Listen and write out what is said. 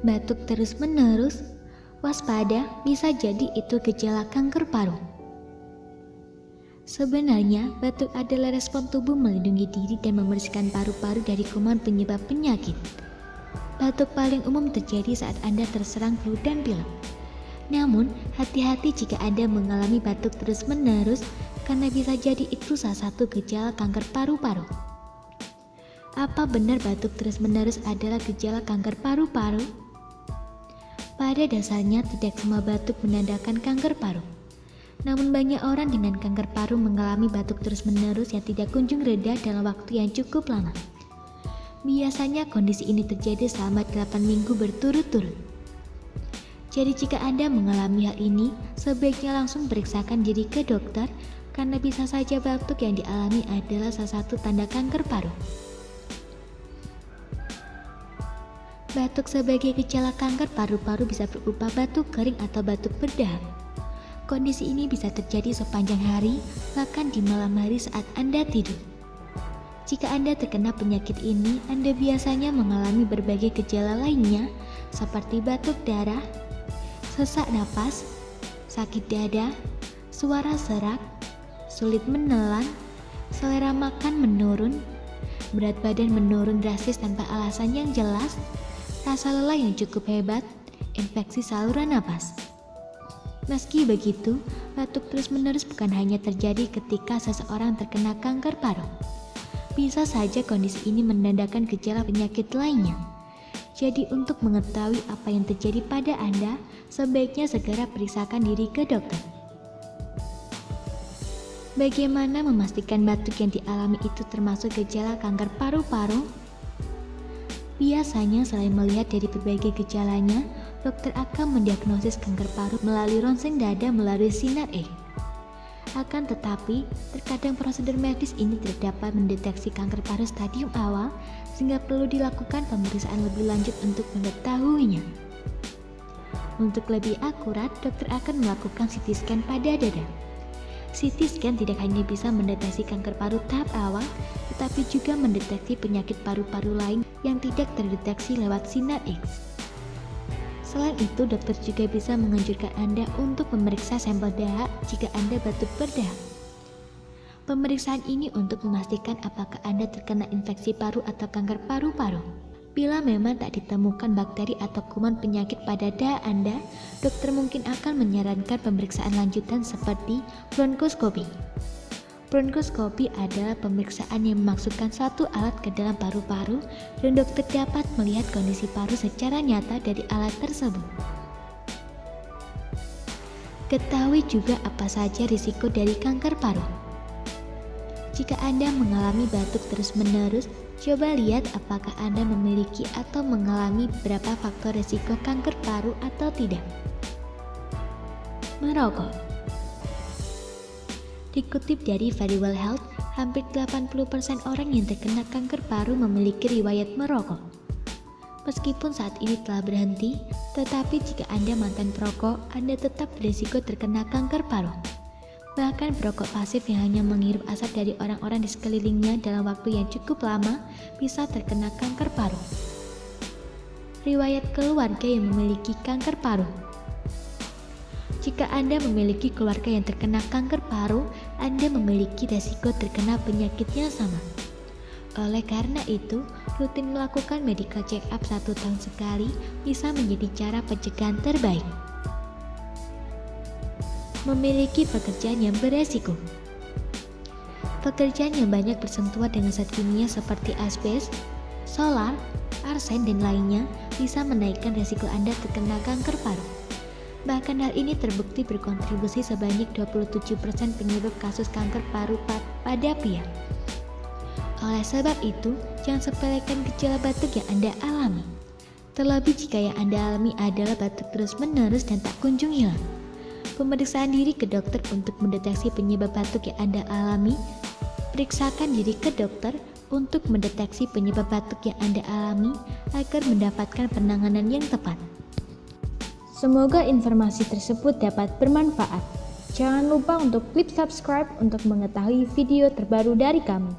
Batuk terus-menerus? Waspada, bisa jadi itu gejala kanker paru. Sebenarnya, batuk adalah respon tubuh melindungi diri dan membersihkan paru-paru dari kuman penyebab penyakit. Batuk paling umum terjadi saat Anda terserang flu dan pilek. Namun, hati-hati jika Anda mengalami batuk terus-menerus, karena bisa jadi itu salah satu gejala kanker paru-paru. Apa benar batuk terus-menerus adalah gejala kanker paru-paru? Pada dasarnya, tidak semua batuk menandakan kanker paru. Namun banyak orang dengan kanker paru mengalami batuk terus-menerus yang tidak kunjung reda dalam waktu yang cukup lama. Biasanya kondisi ini terjadi selama 8 minggu berturut-turut. Jadi jika Anda mengalami hal ini, sebaiknya langsung periksakan diri ke dokter karena bisa saja batuk yang dialami adalah salah satu tanda kanker paru. Batuk sebagai gejala kanker paru-paru bisa berupa batuk kering atau batuk berdahak. Kondisi ini bisa terjadi sepanjang hari, bahkan di malam hari saat Anda tidur. Jika Anda terkena penyakit ini, Anda biasanya mengalami berbagai gejala lainnya seperti batuk darah, sesak napas, sakit dada, suara serak, sulit menelan, selera makan menurun, berat badan menurun drastis tanpa alasan yang jelas, rasa lelah yang cukup hebat, infeksi saluran napas. Meski begitu, batuk terus-menerus bukan hanya terjadi ketika seseorang terkena kanker paru. Bisa saja kondisi ini menandakan gejala penyakit lainnya. Jadi untuk mengetahui apa yang terjadi pada Anda, sebaiknya segera periksakan diri ke dokter. Bagaimana memastikan batuk yang dialami itu termasuk gejala kanker paru-paru? Biasanya selain melihat dari berbagai gejalanya, dokter akan mendiagnosis kanker paru melalui ronseng dada melalui sinar X. Akan tetapi, terkadang prosedur medis ini tidak dapat mendeteksi kanker paru stadium awal, sehingga perlu dilakukan pemeriksaan lebih lanjut untuk mengetahuinya. Untuk lebih akurat, dokter akan melakukan CT scan pada dada. CT scan tidak hanya bisa mendeteksi kanker paru tahap awal, tetapi juga mendeteksi penyakit paru-paru lain yang tidak terdeteksi lewat sinar X. Selain itu, dokter juga bisa menganjurkan Anda untuk memeriksa sampel dahak jika Anda batuk berdahak. Pemeriksaan ini untuk memastikan apakah Anda terkena infeksi paru atau kanker paru-paru. Bila memang tak ditemukan bakteri atau kuman penyakit pada dahak Anda, dokter mungkin akan menyarankan pemeriksaan lanjutan seperti bronkoskopi. Bronkoskopi adalah pemeriksaan yang memasukkan satu alat ke dalam paru-paru dan dokter dapat melihat kondisi paru secara nyata dari alat tersebut. Ketahui juga apa saja risiko dari kanker paru. Jika Anda mengalami batuk terus-menerus, coba lihat apakah Anda memiliki atau mengalami beberapa faktor risiko kanker paru atau tidak. Merokok. Dikutip dari Verywell Health, hampir 80% orang yang terkena kanker paru memiliki riwayat merokok. Meskipun saat ini telah berhenti, tetapi jika Anda mantan perokok, Anda tetap berisiko terkena kanker paru. Bahkan perokok pasif yang hanya menghirup asap dari orang-orang di sekelilingnya dalam waktu yang cukup lama bisa terkena kanker paru. Riwayat keluarga yang memiliki kanker paru. Jika Anda memiliki keluarga yang terkena kanker paru, Anda memiliki resiko terkena penyakitnya sama. Oleh karena itu, rutin melakukan medical check-up 1 tahun sekali bisa menjadi cara pencegahan terbaik. Memiliki pekerjaan yang beresiko. Pekerjaan yang banyak bersentuhan dengan zat kimia seperti asbes, solar, arsen, dan lainnya bisa menaikkan resiko Anda terkena kanker paru. Bahkan hal ini terbukti berkontribusi sebanyak 27% penyebab kasus kanker paru pada pria. Oleh sebab itu, jangan sepelekan gejala batuk yang Anda alami. Terlebih jika yang Anda alami adalah batuk terus-menerus dan tak kunjung hilang. Pemeriksaan diri ke dokter untuk mendeteksi penyebab batuk yang Anda alami. Periksakan diri ke dokter untuk mendeteksi penyebab batuk yang Anda alami agar mendapatkan penanganan yang tepat. Semoga informasi tersebut dapat bermanfaat. Jangan lupa untuk klik subscribe untuk mengetahui video terbaru dari kami.